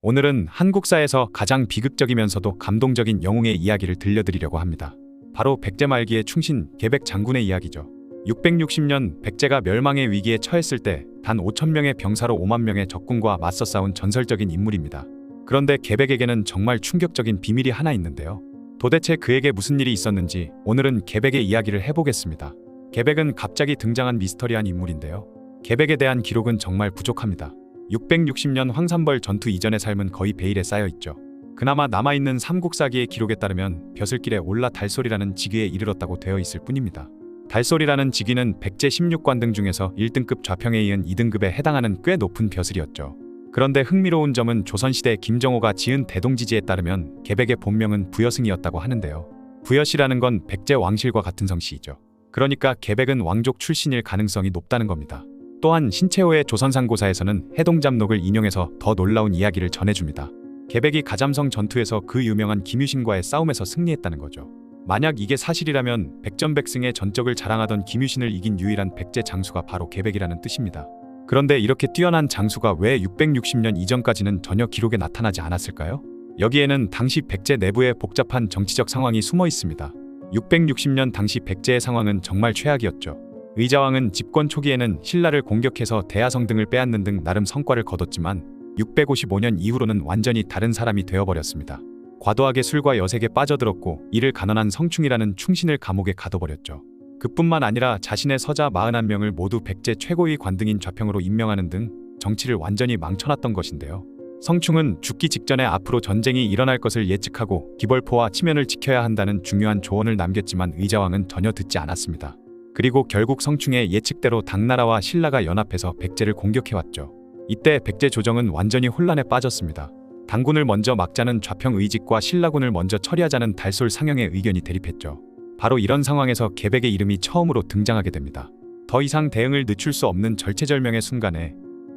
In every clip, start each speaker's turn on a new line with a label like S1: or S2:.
S1: 오늘은 한국사에서 가장 비극적이면서도 감동적인 영웅의 이야기를 들려드리려고 합니다. 바로 백제 말기의 충신 계백 장군의 이야기죠. 660년 백제가 멸망의 위기에 처했을 때 단 5,000명의 병사로 5만 명의 적군과 맞서 싸운 전설적인 인물입니다. 그런데 계백에게는 정말 충격적인 비밀이 하나 있는데요. 도대체 그에게 무슨 일이 있었는지 오늘은 계백의 이야기를 해보겠습니다. 계백은 갑자기 등장한 미스터리한 인물인데요. 계백에 대한 기록은 정말 부족합니다. 660년 황산벌 전투 이전의 삶은 거의 베일에 쌓여있죠. 그나마 남아있는 삼국사기의 기록에 따르면 벼슬길에 올라 달소리라는 직위에 이르렀다고 되어 있을 뿐입니다. 달소리라는 직위는 백제 16관등 중에서 1등급 좌평에 이은 2등급에 해당하는 꽤 높은 벼슬이었죠. 그런데 흥미로운 점은 조선시대 김정호가 지은 대동지지에 따르면 계백의 본명은 부여승이었다고 하는데요. 부여시라는 건 백제 왕실과 같은 성씨이죠. 그러니까 계백은 왕족 출신일 가능성이 높다는 겁니다. 또한 신채호의 조선상고사에서는 해동잡록을 인용해서 더 놀라운 이야기를 전해줍니다. 계백이 가잠성 전투에서 그 유명한 김유신과의 싸움에서 승리했다는 거죠. 만약 이게 사실이라면 백전백승의 전적을 자랑하던 김유신을 이긴 유일한 백제 장수가 바로 계백이라는 뜻입니다. 그런데 이렇게 뛰어난 장수가 왜 660년 이전까지는 전혀 기록에 나타나지 않았을까요? 여기에는 당시 백제 내부의 복잡한 정치적 상황이 숨어 있습니다. 660년 당시 백제의 상황은 정말 최악이었죠. 의자왕은 집권 초기에는 신라를 공격해서 대하성 등을 빼앗는 등 나름 성과를 거뒀지만 655년 이후로는 완전히 다른 사람이 되어버렸습니다. 과도하게 술과 여색에 빠져들었고 이를 가난한 성충이라는 충신을 감옥에 가둬버렸죠. 그뿐만 아니라 자신의 서자 41명을 모두 백제 최고위 관등인 좌평으로 임명하는 등 정치를 완전히 망쳐놨던 것인데요. 성충은 죽기 직전에 앞으로 전쟁이 일어날 것을 예측하고 기벌포와 치면을 지켜야 한다는 중요한 조언을 남겼지만 의자왕은 전혀 듣지 않았습니다. 그리고 결국 성충의 예측대로 당나라와 신라가 연합해서 백제를 공격해왔죠. 이때 백제 조정은 완전히 혼란에 빠졌습니다. 당군을 먼저 막자는 좌평 의직과 신라군을 먼저 처리하자는 달솔 상영의 의견이 대립했죠. 바로 이런 상황에서 계백의 이름이 처음으로 등장하게 됩니다. 더 이상 대응을 늦출 수 없는 절체절명의 순간에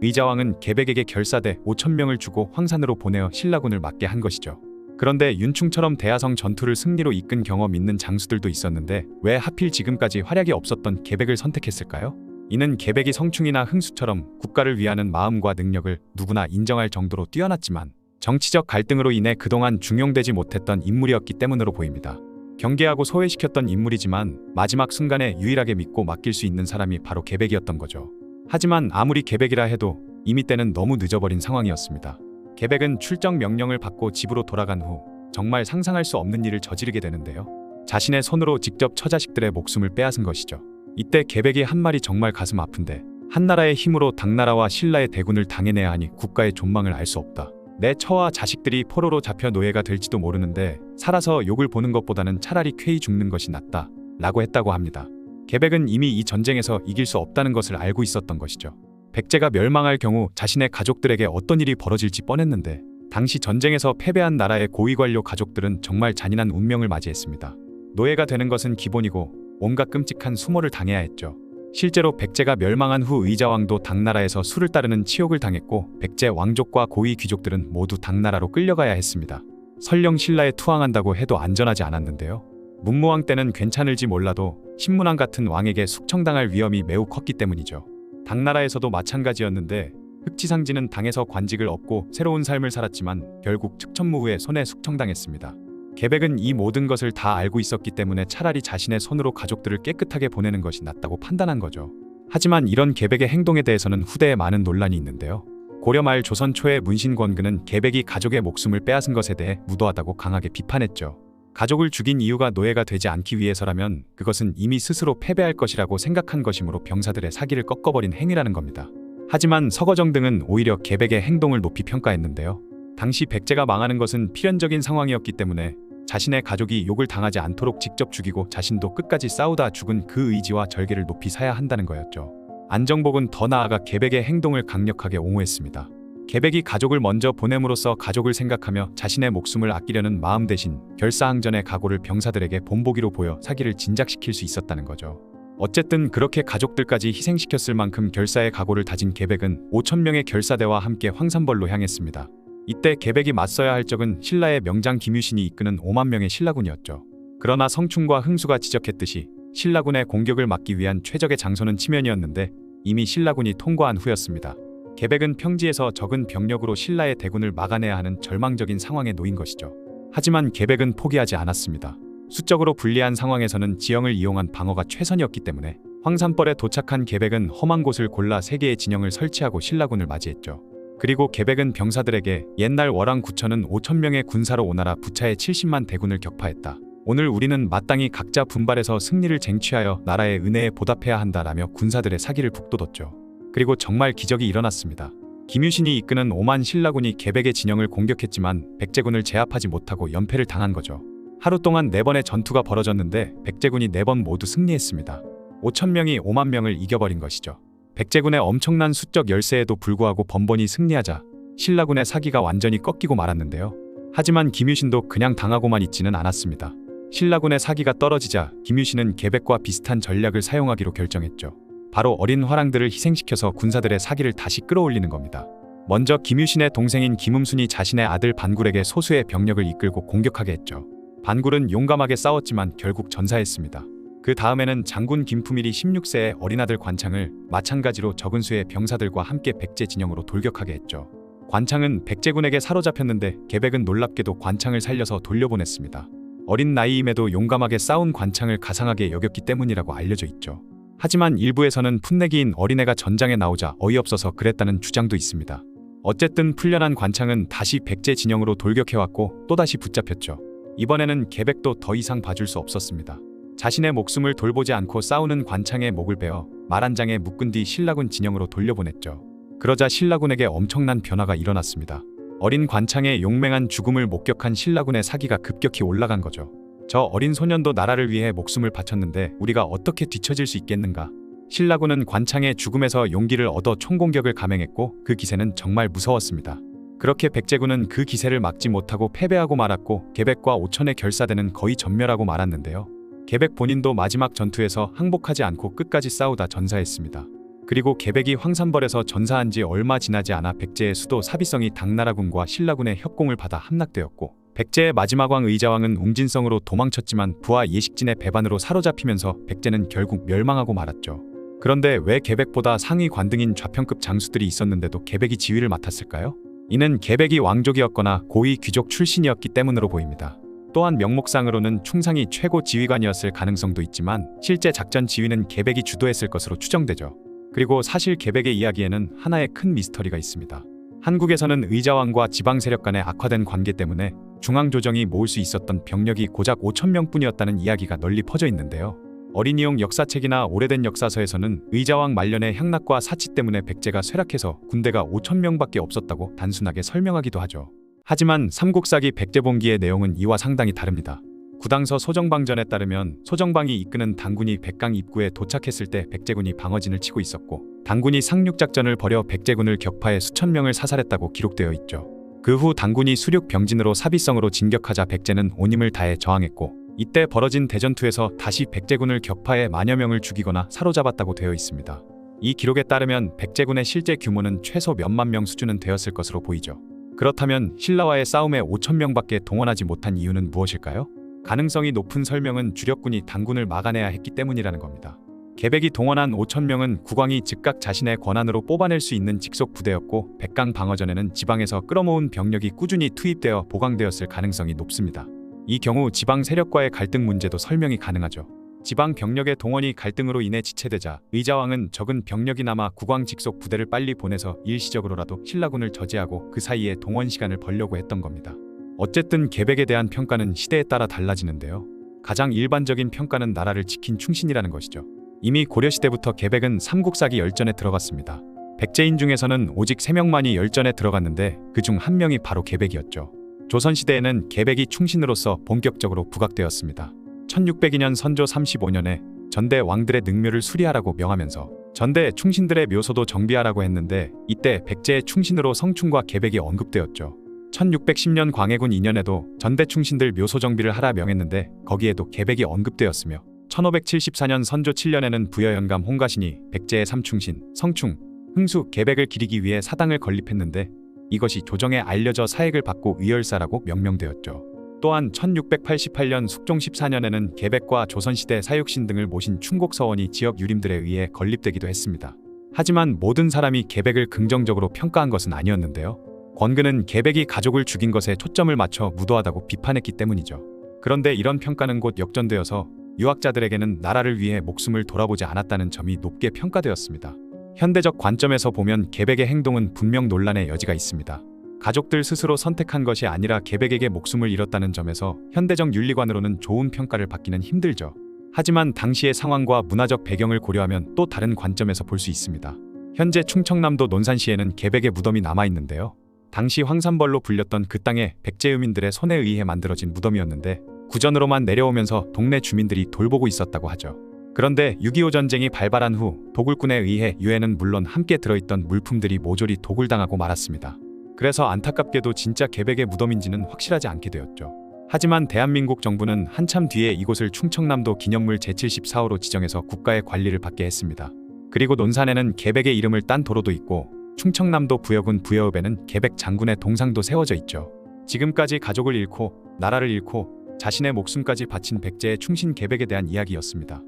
S1: 의자왕은 계백에게 결사대 5,000명을 주고 황산으로 보내어 신라군을 막게 한 것이죠. 그런데 윤충처럼 대하성 전투를 승리로 이끈 경험 있는 장수들도 있었는데 왜 하필 지금까지 활약이 없었던 계백을 선택했을까요? 이는 계백이 성충이나 흥수처럼 국가를 위하는 마음과 능력을 누구나 인정할 정도로 뛰어났지만 정치적 갈등으로 인해 그동안 중용되지 못했던 인물이었기 때문으로 보입니다. 경계하고 소외시켰던 인물이지만 마지막 순간에 유일하게 믿고 맡길 수 있는 사람이 바로 계백이었던 거죠. 하지만 아무리 계백이라 해도 이미 때는 너무 늦어버린 상황이었습니다. 계백은 출정 명령을 받고 집으로 돌아간 후 정말 상상할 수 없는 일을 저지르게 되는데요. 자신의 손으로 직접 처자식들의 목숨을 빼앗은 것이죠. 이때 계백이 한 말이 정말 가슴 아픈데 한나라의 힘으로 당나라와 신라의 대군을 당해내야 하니 국가의 존망을 알 수 없다. 내 처와 자식들이 포로로 잡혀 노예가 될지도 모르는데 살아서 욕을 보는 것보다는 차라리 쾌히 죽는 것이 낫다 라고 했다고 합니다. 계백은 이미 이 전쟁에서 이길 수 없다는 것을 알고 있었던 것이죠. 백제가 멸망할 경우 자신의 가족들에게 어떤 일이 벌어질지 뻔했는데 당시 전쟁에서 패배한 나라의 고위관료 가족들은 정말 잔인한 운명을 맞이했습니다. 노예가 되는 것은 기본이고 온갖 끔찍한 수모를 당해야 했죠. 실제로 백제가 멸망한 후 의자왕도 당나라에서 수를 따르는 치욕을 당했고 백제 왕족과 고위 귀족들은 모두 당나라로 끌려가야 했습니다. 설령 신라에 투항한다고 해도 안전하지 않았는데요. 문무왕 때는 괜찮을지 몰라도 신문왕 같은 왕에게 숙청당할 위험이 매우 컸기 때문이죠. 당나라에서도 마찬가지였는데 흑지상지는 당에서 관직을 얻고 새로운 삶을 살았지만 결국 측천무후의 손에 숙청당했습니다. 계백은 이 모든 것을 다 알고 있었기 때문에 차라리 자신의 손으로 가족들을 깨끗하게 보내는 것이 낫다고 판단한 거죠. 하지만 이런 계백의 행동에 대해서는 후대에 많은 논란이 있는데요. 고려 말 조선 초의 문신권근은 계백이 가족의 목숨을 빼앗은 것에 대해 무도하다고 강하게 비판했죠. 가족을 죽인 이유가 노예가 되지 않기 위해서라면 그것은 이미 스스로 패배할 것이라고 생각한 것이므로 병사들의 사기를 꺾어버린 행위라는 겁니다. 하지만 서거정 등은 오히려 계백의 행동을 높이 평가했는데요. 당시 백제가 망하는 것은 필연적인 상황이었기 때문에 자신의 가족이 욕을 당하지 않도록 직접 죽이고 자신도 끝까지 싸우다 죽은 그 의지와 절개를 높이 사야 한다는 거였죠. 안정복은 더 나아가 계백의 행동을 강력하게 옹호했습니다. 계백이 가족을 먼저 보냄으로써 가족을 생각하며 자신의 목숨을 아끼려는 마음 대신 결사항전의 각오를 병사들에게 본보기로 보여 사기를 진작시킬 수 있었다는 거죠. 어쨌든 그렇게 가족들까지 희생시켰을 만큼 결사의 각오를 다진 계백은 5,000명의 결사대와 함께 황산벌로 향했습니다. 이때 계백이 맞서야 할 적은 신라의 명장 김유신이 이끄는 5만 명의 신라군이었죠. 그러나 성충과 흥수가 지적했듯이 신라군의 공격을 막기 위한 최적의 장소는 치면이었는데 이미 신라군이 통과한 후였습니다. 계백은 평지에서 적은 병력으로 신라의 대군을 막아내야 하는 절망적인 상황에 놓인 것이죠. 하지만 계백은 포기하지 않았습니다. 수적으로 불리한 상황에서는 지형을 이용한 방어가 최선이었기 때문에 황산벌에 도착한 계백은 험한 곳을 골라 3개의 진영을 설치하고 신라군을 맞이했죠. 그리고 계백은 병사들에게 옛날 월왕 구천은 5,000명의 군사로 오나라 부차의 70만 대군을 격파했다. 오늘 우리는 마땅히 각자 분발해서 승리를 쟁취하여 나라의 은혜에 보답해야 한다라며 군사들의 사기를 북돋웠죠. 그리고 정말 기적이 일어났습니다. 김유신이 이끄는 5만 신라군이 계백의 진영을 공격했지만 백제군을 제압하지 못하고 연패를 당한 거죠. 하루 동안 4번의 전투가 벌어졌는데 백제군이 4번 모두 승리했습니다. 5,000명이 5만 명을 이겨버린 것이죠. 백제군의 엄청난 수적 열세에도 불구하고 번번이 승리하자 신라군의 사기가 완전히 꺾이고 말았는데요. 하지만 김유신도 그냥 당하고만 있지는 않았습니다. 신라군의 사기가 떨어지자 김유신은 계백과 비슷한 전략을 사용하기로 결정했죠. 바로 어린 화랑들을 희생시켜서 군사들의 사기를 다시 끌어올리는 겁니다. 먼저 김유신의 동생인 김음순이 자신의 아들 반굴에게 소수의 병력을 이끌고 공격하게 했죠. 반굴은 용감하게 싸웠지만 결국 전사했습니다. 그 다음에는 장군 김품일이 16세의 어린아들 관창을 마찬가지로 적은 수의 병사들과 함께 백제 진영으로 돌격하게 했죠. 관창은 백제군에게 사로잡혔는데 계백은 놀랍게도 관창을 살려서 돌려보냈습니다. 어린 나이임에도 용감하게 싸운 관창을 가상하게 여겼기 때문이라고 알려져 있죠. 하지만 일부에서는 풋내기인 어린애가 전장에 나오자 어이없어서 그랬다는 주장도 있습니다. 어쨌든 풀려난 관창은 다시 백제 진영으로 돌격해왔고 또다시 붙잡혔죠. 이번에는 계백도 더 이상 봐줄 수 없었습니다. 자신의 목숨을 돌보지 않고 싸우는 관창의 목을 베어 말 한 장에 묶은 뒤 신라군 진영으로 돌려보냈죠. 그러자 신라군에게 엄청난 변화가 일어났습니다. 어린 관창의 용맹한 죽음을 목격한 신라군의 사기가 급격히 올라간 거죠. 저 어린 소년도 나라를 위해 목숨을 바쳤는데 우리가 어떻게 뒤처질 수 있겠는가? 신라군은 관창의 죽음에서 용기를 얻어 총공격을 감행했고 그 기세는 정말 무서웠습니다. 그렇게 백제군은 그 기세를 막지 못하고 패배하고 말았고 계백과 오천의 결사대는 거의 전멸하고 말았는데요. 계백 본인도 마지막 전투에서 항복하지 않고 끝까지 싸우다 전사했습니다. 그리고 계백이 황산벌에서 전사한 지 얼마 지나지 않아 백제의 수도 사비성이 당나라군과 신라군의 협공을 받아 함락되었고 백제의 마지막 왕 의자왕은 웅진성으로 도망쳤지만 부하 예식진의 배반으로 사로잡히면서 백제는 결국 멸망하고 말았죠. 그런데 왜 계백보다 상위 관등인 좌편급 장수들이 있었는데도 계백이 지휘를 맡았을까요? 이는 계백이 왕족이었거나 고위 귀족 출신이었기 때문으로 보입니다. 또한 명목상으로는 충상이 최고 지휘관이었을 가능성도 있지만 실제 작전 지휘는 계백이 주도했을 것으로 추정되죠. 그리고 사실 계백의 이야기에는 하나의 큰 미스터리가 있습니다. 한국에서는 의자왕과 지방 세력 간의 악화된 관계 때문에 중앙조정이 모을 수 있었던 병력이 고작 5,000명뿐이었다는 이야기가 널리 퍼져 있는데요. 어린이용 역사책이나 오래된 역사서에서는 의자왕 말년의 향락과 사치 때문에 백제가 쇠락해서 군대가 5,000명밖에 없었다고 단순하게 설명하기도 하죠. 하지만 삼국사기 백제본기의 내용은 이와 상당히 다릅니다. 구당서 소정방전에 따르면 소정방이 이끄는 당군이 백강 입구에 도착했을 때 백제군이 방어진을 치고 있었고 당군이 상륙작전을 벌여 백제군을 격파해 수천 명을 사살했다고 기록되어 있죠. 그 후 당군이 수륙 병진으로 사비성으로 진격하자 백제는 온 힘을 다해 저항했고 이때 벌어진 대전투에서 다시 백제군을 격파해 만여 명을 죽이거나 사로잡았다고 되어 있습니다. 이 기록에 따르면 백제군의 실제 규모는 최소 몇만 명 수준은 되었을 것으로 보이죠. 그렇다면 신라와의 싸움에 5,000명밖에 동원하지 못한 이유는 무엇일까요? 가능성이 높은 설명은 주력군이 당군을 막아내야 했기 때문이라는 겁니다. 계백이 동원한 5,000명은 국왕이 즉각 자신의 권한으로 뽑아낼 수 있는 직속 부대였고 백강 방어전에는 지방에서 끌어모은 병력이 꾸준히 투입되어 보강되었을 가능성이 높습니다. 이 경우 지방 세력과의 갈등 문제도 설명이 가능하죠. 지방 병력의 동원이 갈등으로 인해 지체되자 의자왕은 적은 병력이 남아 국왕 직속 부대를 빨리 보내서 일시적으로라도 신라군을 저지하고 그 사이에 동원 시간을 벌려고 했던 겁니다. 어쨌든 계백에 대한 평가는 시대에 따라 달라지는데요. 가장 일반적인 평가는 나라를 지킨 충신이라는 것이죠. 이미 고려시대부터 계백은 삼국사기 열전에 들어갔습니다. 백제인 중에서는 오직 3명만이 열전에 들어갔는데 그중 한 명이 바로 계백이었죠. 조선시대에는 계백이 충신으로서 본격적으로 부각되었습니다. 1602년 선조 35년에 전대 왕들의 능묘를 수리하라고 명하면서 전대 충신들의 묘소도 정비하라고 했는데 이때 백제의 충신으로 성충과 계백이 언급되었죠. 1610년 광해군 2년에도 전대 충신들 묘소 정비를 하라 명했는데 거기에도 계백이 언급되었으며 1574년 선조 7년에는 부여영감 홍가신이 백제의 삼충신, 성충, 흥수, 계백을 기리기 위해 사당을 건립했는데 이것이 조정에 알려져 사액을 받고 의열사라고 명명되었죠. 또한 1688년 숙종 14년에는 계백과 조선시대 사육신 등을 모신 충곡서원이 지역 유림들에 의해 건립되기도 했습니다. 하지만 모든 사람이 계백을 긍정적으로 평가한 것은 아니었는데요. 권근은 계백이 가족을 죽인 것에 초점을 맞춰 무도하다고 비판했기 때문이죠. 그런데 이런 평가는 곧 역전되어서 유학자들에게는 나라를 위해 목숨을 돌아보지 않았다는 점이 높게 평가되었습니다. 현대적 관점에서 보면 계백의 행동은 분명 논란의 여지가 있습니다. 가족들 스스로 선택한 것이 아니라 계백에게 목숨을 잃었다는 점에서 현대적 윤리관으로는 좋은 평가를 받기는 힘들죠. 하지만 당시의 상황과 문화적 배경을 고려하면 또 다른 관점에서 볼 수 있습니다. 현재 충청남도 논산시에는 계백의 무덤이 남아있는데요. 당시 황산벌로 불렸던 그 땅에 백제유민들의 손에 의해 만들어진 무덤이었는데 구전으로만 내려오면서 동네 주민들이 돌보고 있었다고 하죠. 그런데 6.25 전쟁이 발발한 후 도굴꾼에 의해 유해는 물론 함께 들어있던 물품들이 모조리 도굴당하고 말았습니다. 그래서 안타깝게도 진짜 계백의 무덤인지는 확실하지 않게 되었죠. 하지만 대한민국 정부는 한참 뒤에 이곳을 충청남도 기념물 제74호로 지정해서 국가의 관리를 받게 했습니다. 그리고 논산에는 계백의 이름을 딴 도로도 있고 충청남도 부여군 부여읍에는 계백 장군의 동상도 세워져 있죠. 지금까지 가족을 잃고 나라를 잃고 자신의 목숨까지 바친 백제의 충신 계백에 대한 이야기였습니다.